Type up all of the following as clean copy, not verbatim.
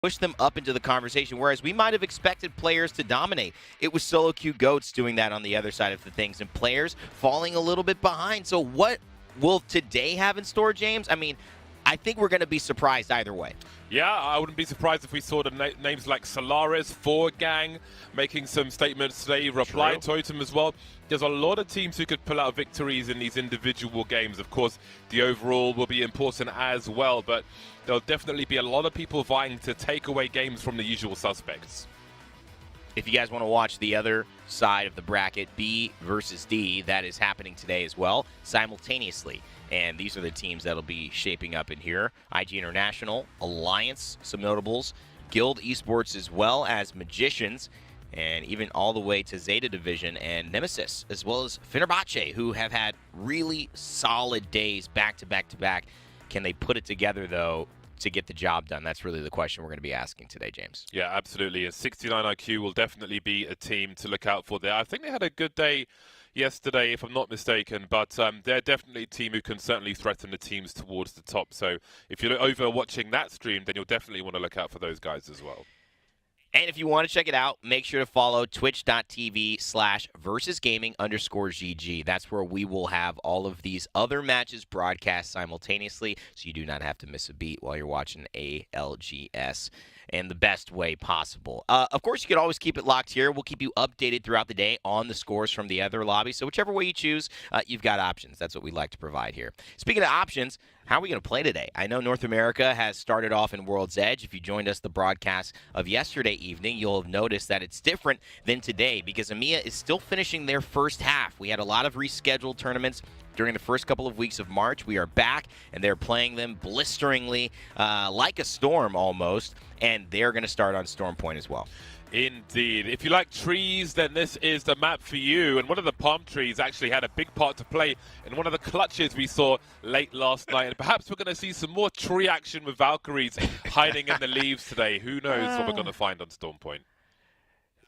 push them up into the conversation, whereas we might have expected players to dominate. It was solo queue goats doing that on the other side of the things, and players falling a little bit behind. So what will today have in store, James? I mean, I think we're going to be surprised either way. Yeah, I wouldn't be surprised if we saw the names like Solaris, Gang making some statements today, Reply Totem as well. There's a lot of teams who could pull out victories in these individual games. Of course, the overall will be important as well, but there'll definitely be a lot of people vying to take away games from the usual suspects. If you guys want to watch the other side of the bracket, B versus D, that is happening today as well, simultaneously. And these are the teams that'll be shaping up in here. IG International, Alliance, some notables, Guild Esports as well as Magicians, and even all the way to Zeta Division and Nemesis, as well as Fenerbahce, who have had really solid days back to back to back. Can they put it together, though, to get the job done? That's really the question we're going to be asking today, James. Yeah, absolutely. A 69 IQ will definitely be a team to look out for there. I think they had a good day yesterday, if I'm not mistaken, but they're definitely a team who can certainly threaten the teams towards the top. So if you're over watching that stream, then you'll definitely want to look out for those guys as well. And if you want to check it out, make sure to follow twitch.tv/versusgaming_GG. That's where we will have all of these other matches broadcast simultaneously, so you do not have to miss a beat while you're watching ALGS in the best way possible. Of course, you can always keep it locked here. We'll keep you updated throughout the day on the scores from the other lobbies. So whichever way you choose, you've got options. That's what we like to provide here. Speaking of options, how are we going to play today? I know North America has started off in World's Edge. If you joined us the broadcast of yesterday evening, you'll have noticed that it's different than today because EMEA is still finishing their first half. We had a lot of rescheduled tournaments during the first couple of weeks of March. We are back, and they're playing them blisteringly like a storm almost, and they're going to start on Storm Point as well. Indeed. If you like trees, then this is the map for you. And one of the palm trees actually had a big part to play in one of the clutches we saw late last night. And perhaps we're going to see some more tree action with Valkyries hiding in the leaves today. Who knows what we're going to find on Storm Point.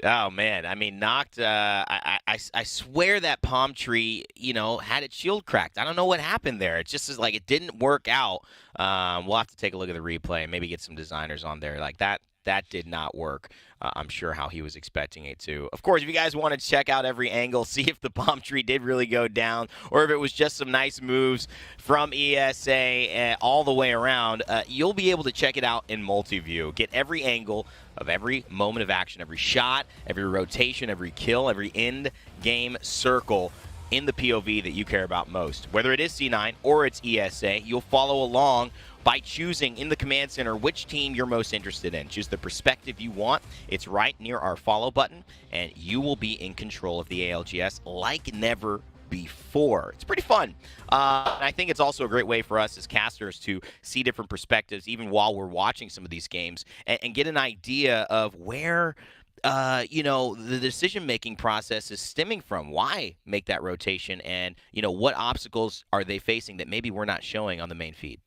Oh, man. I mean, knocked. I swear that palm tree, had its shield cracked. I don't know what happened there. It's just like it didn't work out. We'll have to take a look at the replay and maybe get some designers on there like that. That did not work. I'm sure how he was expecting it to. Of course, if you guys want to check out every angle, see if the palm tree did really go down or if it was just some nice moves from ESA all the way around, you'll be able to check it out in multi-view. Get every angle of every moment of action, every shot, every rotation, every kill, every end-game circle in the POV that you care about most. Whether it is C9 or it's ESA, you'll follow along by choosing in the command center which team you're most interested in. Choose the perspective you want. It's right near our follow button, and you will be in control of the ALGS like never before. It's pretty fun. And I think it's also a great way for us as casters to see different perspectives even while we're watching some of these games and get an idea of where the decision-making process is stemming from. Why make that rotation, and, what obstacles are they facing that maybe we're not showing on the main feed?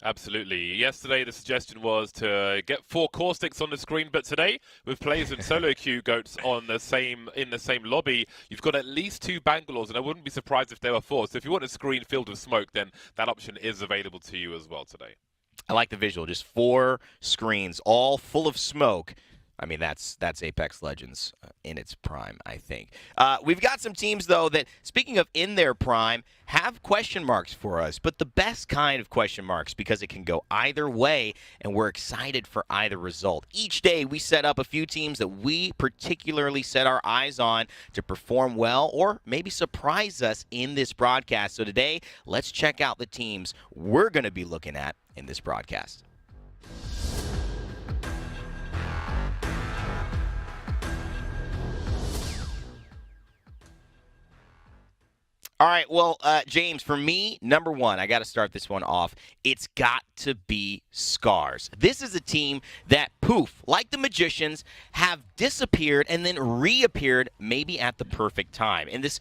Absolutely. Yesterday, the suggestion was to get 4 caustics on the screen, but today, with players in solo queue goats in the same lobby, you've got at least 2 Bangalores, and I wouldn't be surprised if there were 4. So if you want a screen filled with smoke, then that option is available to you as well today. I like the visual. Just 4 screens, all full of smoke. I mean, that's Apex Legends in its prime, I think. We've got some teams, though, that, speaking of in their prime, have question marks for us, but the best kind of question marks because it can go either way, and we're excited for either result. Each day, we set up a few teams that we particularly set our eyes on to perform well or maybe surprise us in this broadcast. So today, let's check out the teams we're going to be looking at in this broadcast. All right, well, James, for me, number one, I got to start this one off. It's got to be Scars. This is a team that, poof, like the Magicians, have disappeared and then reappeared maybe at the perfect time. And this,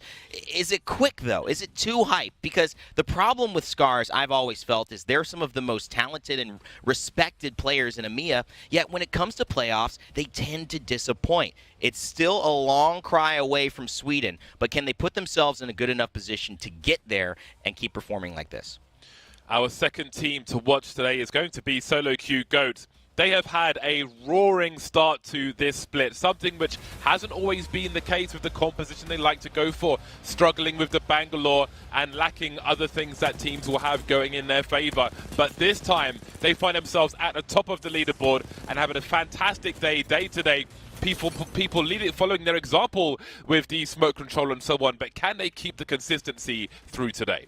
is it quick, though? Is it too hype? Because the problem with Scars, I've always felt, is they're some of the most talented and respected players in EMEA, yet when it comes to playoffs, they tend to disappoint. It's still a long cry away from Sweden, but can they put themselves in a good enough position to get there and keep performing like this? Our second team to watch today is going to be Solo Q Goat. they have had a roaring start to this split, something which hasn't always been the case with the composition they like to go for, struggling with the Bangalore and lacking other things that teams will have going in their favor. But this time, they find themselves at the top of the leaderboard and having a fantastic day today. People following their example with the smoke control and so on, but can they keep the consistency through today?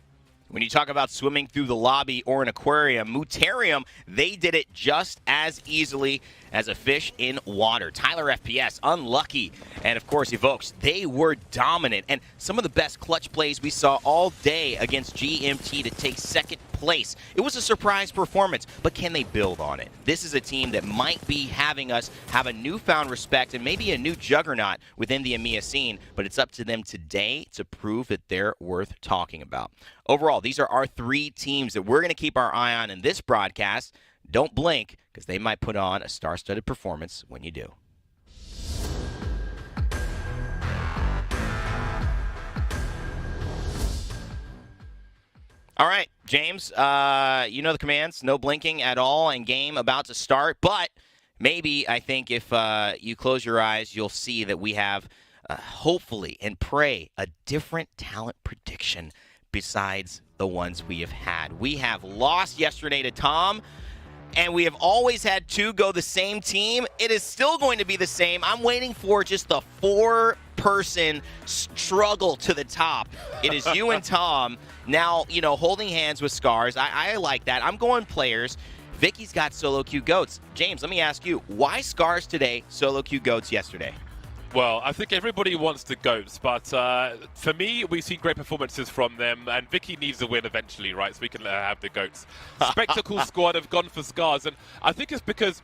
When you talk about swimming through the lobby or an aquarium, Mutarium, they did it just as easily as a fish in water. Tyler FPS, unlucky. And, of course, Evokes, they were dominant. And some of the best clutch plays we saw all day against GMT to take second place. It was a surprise performance, but can they build on it? This is a team that might be having us have a newfound respect and maybe a new juggernaut within the EMEA scene, but it's up to them today to prove that they're worth talking about. Overall, these are our 3 teams that we're going to keep our eye on in this broadcast. Don't blink, because they might put on a star-studded performance when you do. All right, James, you know the commands. No blinking at all, and game about to start. But maybe, I think, if you close your eyes, you'll see that we have, hopefully, and pray, a different talent prediction besides the ones we have had. We have lost yesterday to Tom, and we have always had 2 go the same team. It is still going to be the same. I'm waiting for just the 4-person struggle to the top. It is you and Tom now, holding hands with Scars. I like that. I'm going players. Vicky's got solo queue goats. James, let me ask you, why Scars today, solo queue goats yesterday? Well, I think everybody wants the GOATs, but for me, we've seen great performances from them, and Vicky needs a win eventually, right, so we can have the GOATs. Spectacle Squad have gone for Scars, and I think it's because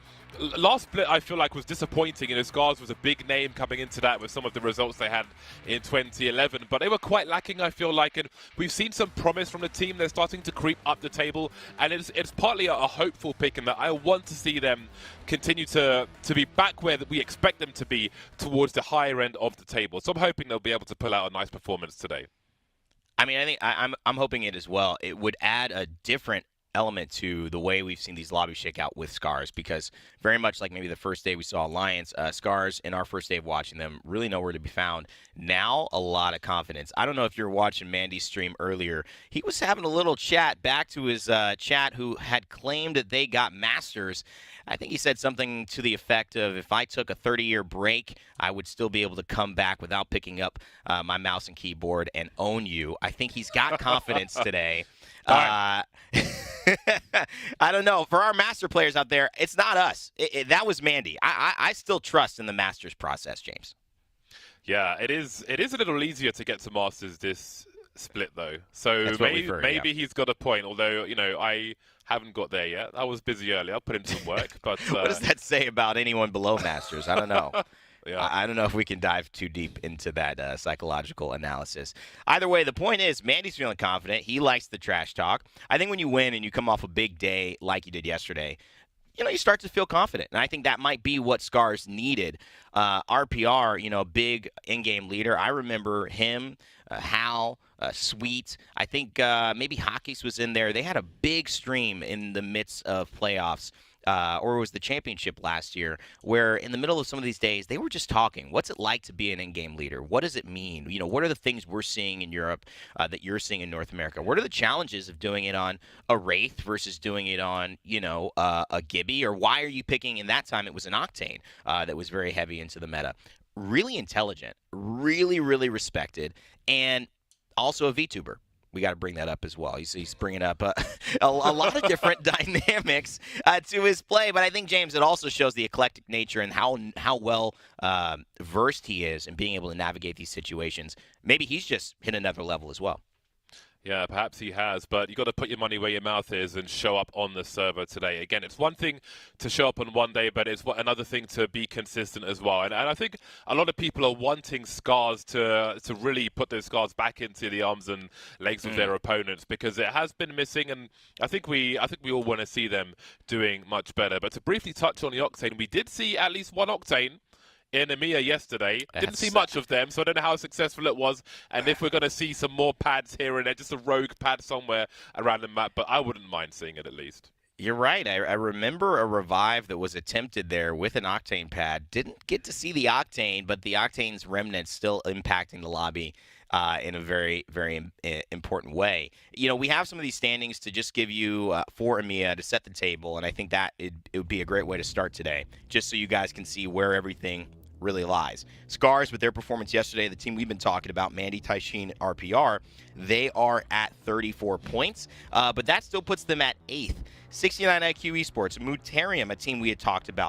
last split, I feel like, was disappointing. Scars was a big name coming into that with some of the results they had in 2011, but they were quite lacking, I feel like, and we've seen some promise from the team. They're starting to creep up the table, and it's partly a hopeful pick in that I want to see them continue to be back where we expect them to be, towards the higher end of the table. So I'm hoping they'll be able to pull out a nice performance today. I mean, I think I'm hoping it as well. It would add a different element to the way we've seen these lobbies shake out with Scars, because very much like maybe the first day we saw Alliance, Scars in our first day of watching them really nowhere to be found. Now a lot of confidence. I don't know if you're watching Mandy's stream earlier. He was having a little chat back to his chat who had claimed that they got Masters. I think he said something to the effect of, if I took a 30-year break, I would still be able to come back without picking up my mouse and keyboard and own you. I think he's got confidence today. I don't know. For our master players out there, it's not us. That was Mandy. I still trust in the Masters process, James. Yeah, it is a little easier to get to Masters this split, though. So maybe he's got a point, although, I haven't got there yet. I was busy earlier. I'll put in some work. But what does that say about anyone below Masters? I don't know. Yeah. I don't know if we can dive too deep into that psychological analysis. Either way, the point is, Mandy's feeling confident. He likes the trash talk. I think when you win and you come off a big day like you did yesterday, you start to feel confident. And I think that might be what Scars needed. RPR, big in-game leader. I remember him, Hal, Sweet. I think maybe Hockey's was in there. They had a big stream in the midst of playoffs. Or it was the championship last year, where in the middle of some of these days, they were just talking. What's it like to be an in-game leader? What does it mean? What are the things we're seeing in Europe that you're seeing in North America? What are the challenges of doing it on a Wraith versus doing it on, a Gibby? Or why are you picking, in that time, it was an Octane that was very heavy into the meta. Really intelligent, really, really respected, and also a VTuber. We got to bring that up as well. He's bringing up a lot of different dynamics to his play. But I think, James, it also shows the eclectic nature and how well versed he is in being able to navigate these situations. Maybe he's just hit another level as well. Yeah, perhaps he has, but you got to put your money where your mouth is and show up on the server today. Again, it's one thing to show up on one day, but it's another thing to be consistent as well. And I think a lot of people are wanting Scars to really put those Scars back into the arms and legs of their opponents, because it has been missing, and I think we all want to see them doing much better. But to briefly touch on the Octane, we did see at least one Octane in EMEA yesterday. Didn't see much of them, so I don't know how successful it was, and if we're going to see some more pads here and there, just a rogue pad somewhere around the map, but I wouldn't mind seeing it at least. You're right. I remember a revive that was attempted there with an Octane pad. Didn't get to see the Octane, but the Octane's remnants still impacting the lobby in a very, very important way. You know, we have some of these standings to just give you for EMEA to set the table, and I think that it would be a great way to start today, just so you guys can see where everything really lies. Scars, with their performance yesterday, the team we've been talking about, Mandy, Taishin, RPR, they are at 34 points, but that still puts them at 8th. 69 IQ Esports, Mutarium, a team we had talked about.